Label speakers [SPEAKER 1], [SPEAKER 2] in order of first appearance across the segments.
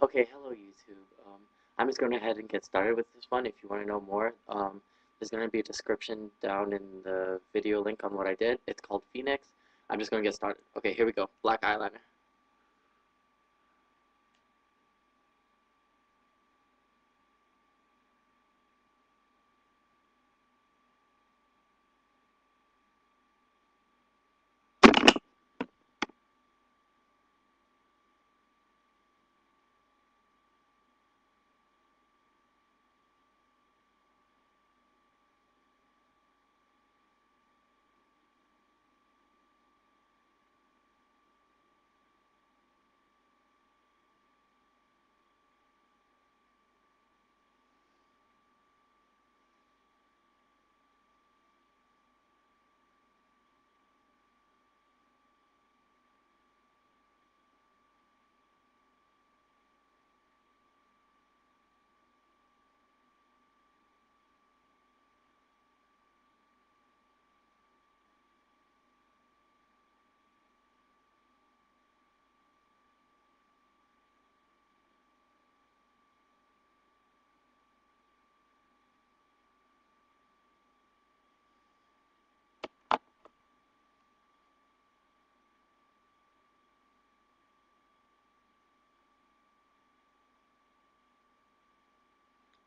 [SPEAKER 1] Okay, hello YouTube. I'm just going to head and get started with this one. If you want to know more, there's going to be a description down in the video link on what I did. It's called Phoenix. I'm just going to get started. Okay, here we go. Black eyeliner.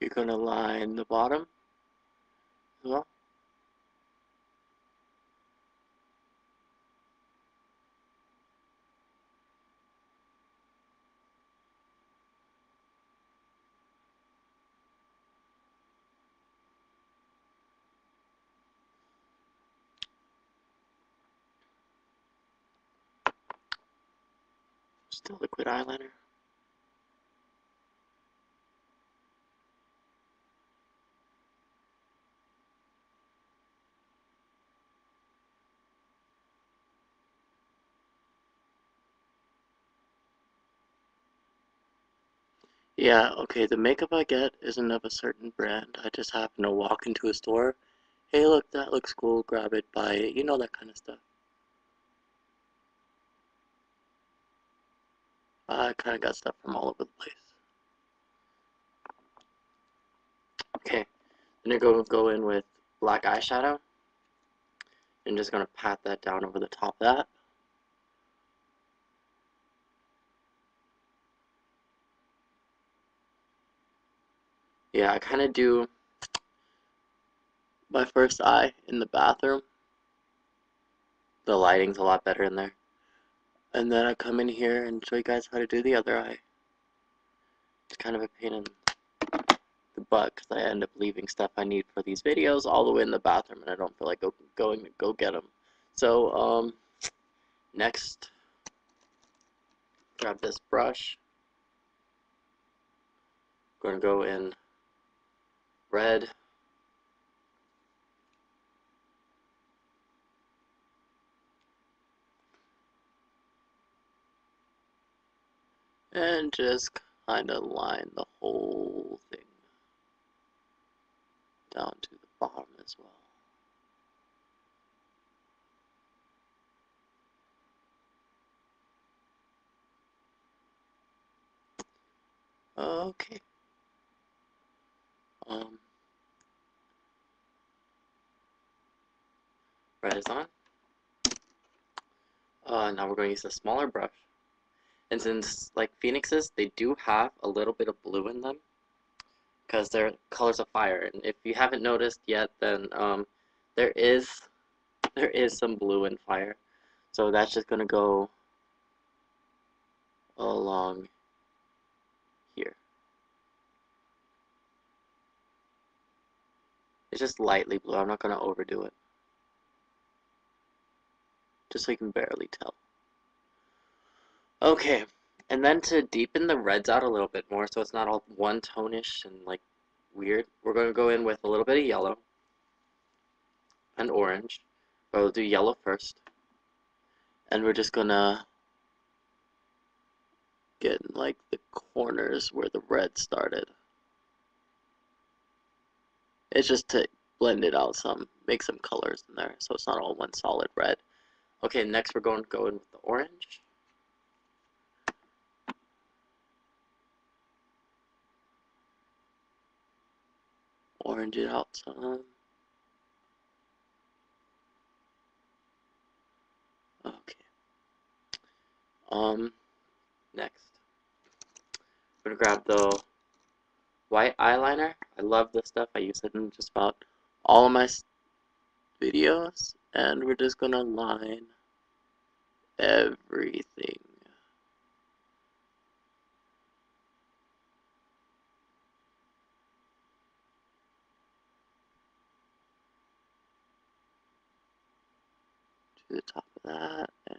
[SPEAKER 1] You're going to line the bottom as well. Still liquid eyeliner. Yeah, okay, the makeup I get isn't of a certain brand. I just happen to walk into a store. Hey, look, that looks cool. Grab it, buy it. You know, that kind of stuff. I kind of got stuff from all over the place. Okay, then you're going to go in with black eyeshadow. I'm just going to pat that down over the top of that. Yeah, I kind of do my first eye in the bathroom. The lighting's a lot better in there. And then I come in here and show you guys how to do the other eye. It's kind of a pain in the butt because I end up leaving stuff I need for these videos all the way in the bathroom and I don't feel like going to go get them. So, next, grab this brush. Going to go in red. And just kind of line the whole thing down to the bottom as well. Okay. Red is on. Now we're going to use a smaller brush. And since, like phoenixes, they do have a little bit of blue in them because they're colors of fire. And if you haven't noticed yet, then there is some blue in fire. So that's just going to go along here. It's just lightly blue. I'm not going to overdo it. Just so you can barely tell. Okay, and then to deepen the reds out a little bit more so it's not all one-tone-ish and like weird, we're going to go in with a little bit of yellow and orange. But we'll do yellow first. And we're just going to get in like the corners where the red started. It's just to blend it out some, make some colors in there so it's not all one solid red. Okay, next we're going to go in with the orange. orange it out some. Okay. Next. I'm gonna grab the white eyeliner. I love this stuff. I use it in just about all of my videos. And we're just gonna line everything. To the top of that, and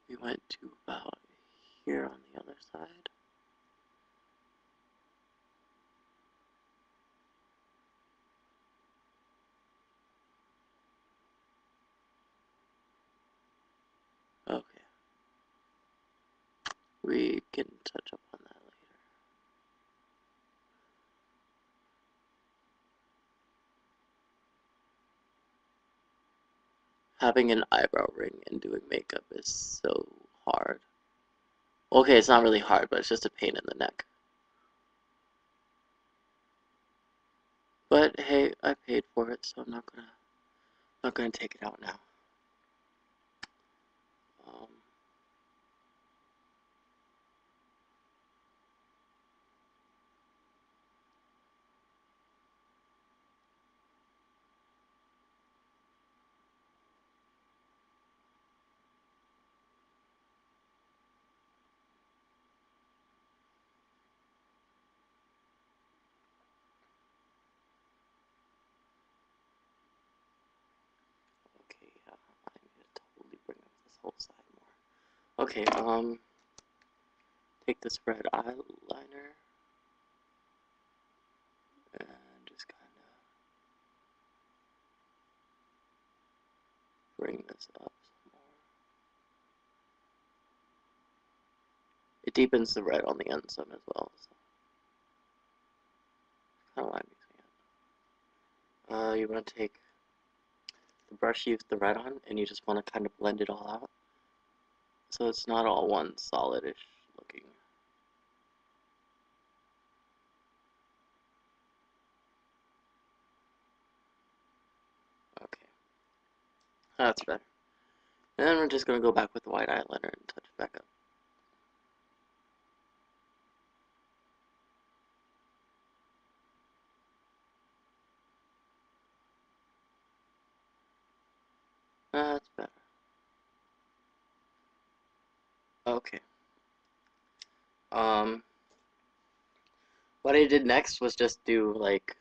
[SPEAKER 1] we went to about here on the other side. Okay. We can touch up on that later. Having an eyebrow ring and doing makeup is so hard. Okay, it's not really hard, but it's just a pain in the neck. But hey, I paid for it, so I'm not gonna take it out now. Um, okay, I need to totally bring up this whole side more. Okay, take this red eyeliner and just kind of bring this up some more. It deepens the red on the end some as well, so kind of why I'm using it. You want to take the brush you used the red on, and you just want to kind of blend it all out, so it's not all one solidish looking. Okay, that's better. And then we're just going to go back with the white eyeliner and touch it back up. That's better. Okay. What I did next was just do like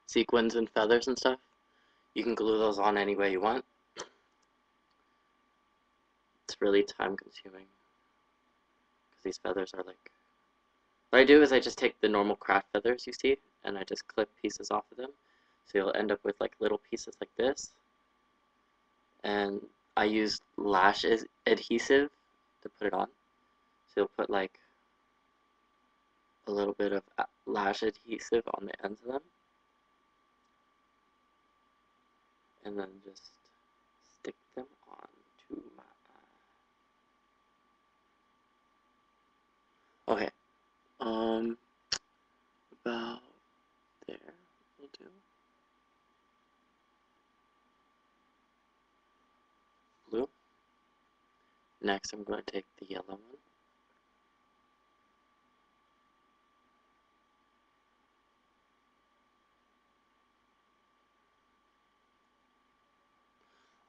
[SPEAKER 1] sequins and feathers and stuff. You can glue those on any way you want. It's really time consuming because these feathers are like. What I do is I just take the normal craft feathers you see and I just clip pieces off of them. So you'll end up with like little pieces like this. And I use lash adhesive to put it on. So you'll put like a little bit of lash adhesive on the ends of them. And then just stick them onto my eye. Okay. About there will do. Blue. Next I'm going to take the yellow one.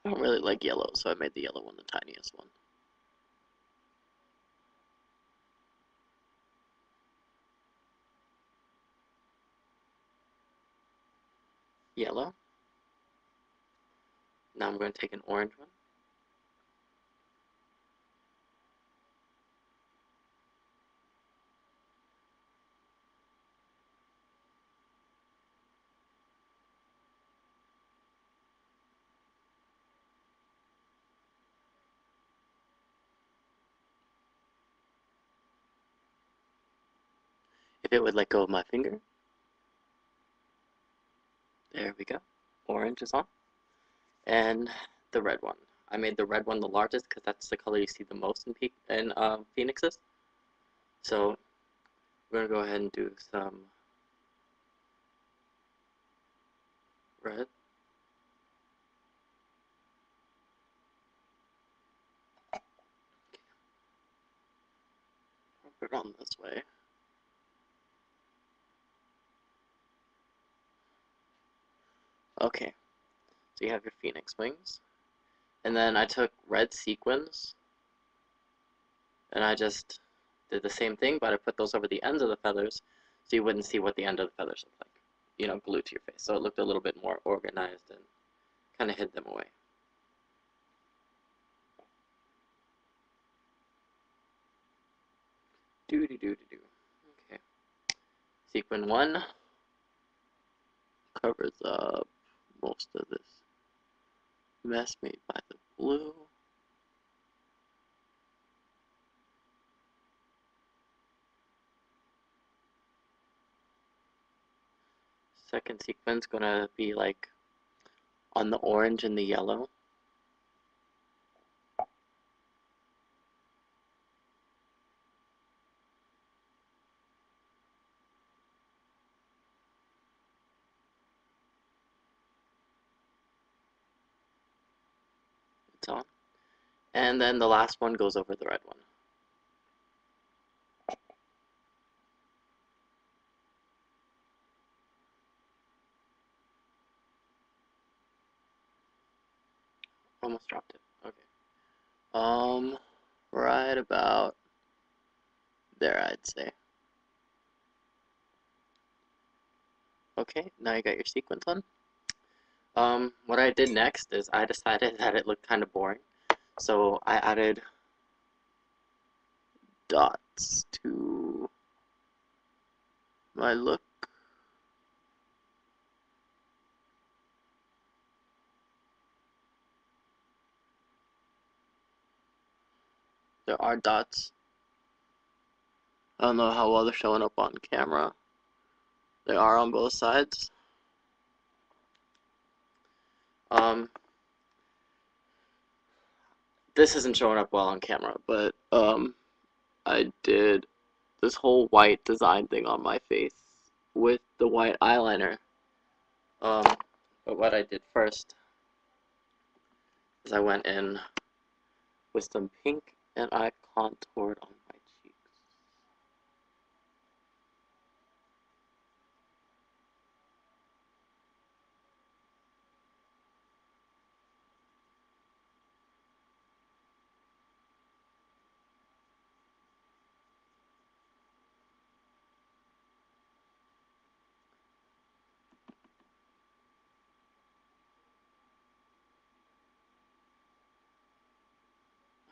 [SPEAKER 1] I don't really like yellow, so I made the yellow one the tiniest one. Yellow. Now I'm going to take an orange one. If it would let go of my finger. There we go. Orange is on. And the red one. I made the red one the largest because that's the color you see the most in phoenixes. So we're going to go ahead and do some red. I'll put it on this way. Okay, so you have your phoenix wings. And then I took red sequins, and I just did the same thing, but I put those over the ends of the feathers, so you wouldn't see what the end of the feathers look like, you know, glued to your face. So it looked a little bit more organized and kind of hid them away. Do-do-do-do-do. Okay. Sequin 1 covers up most of this mess made by the blue. Second sequence gonna be like on the orange and the yellow. It's on. And then the last one goes over the red one. Almost dropped it. Okay. Right about there, I'd say. Okay, now you got your sequins on. What I did next is I decided that it looked kind of boring, so I added dots to my look. There are dots. I don't know how well they're showing up on camera. They are on both sides. This isn't showing up well on camera, but I did this whole white design thing on my face with the white eyeliner. But what I did first is I went in with some pink and I contoured on my cheeks.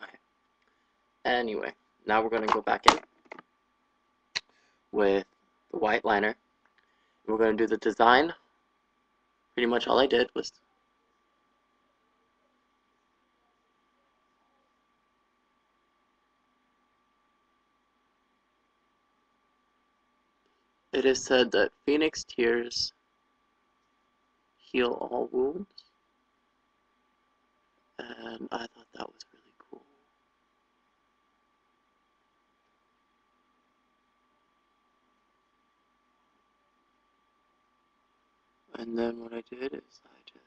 [SPEAKER 1] Okay. Anyway, now we're going to go back in with the white liner. We're going to do the design. Pretty much all I did was it is said that phoenix tears heal all wounds, and I thought that was really cool. And then what I did is I just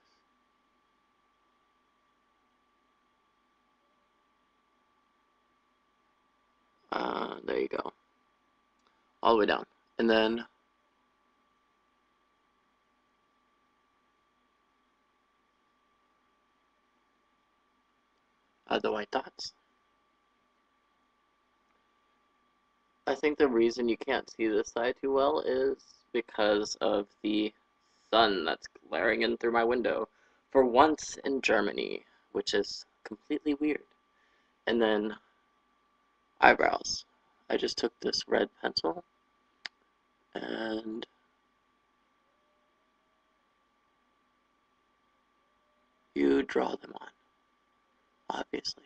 [SPEAKER 1] there you go, all the way down, and then add the white dots. I think the reason you can't see this side too well is because of the sun that's glaring in through my window for once in Germany, which is completely weird. And then eyebrows. I just took this red pencil and you draw them on, obviously.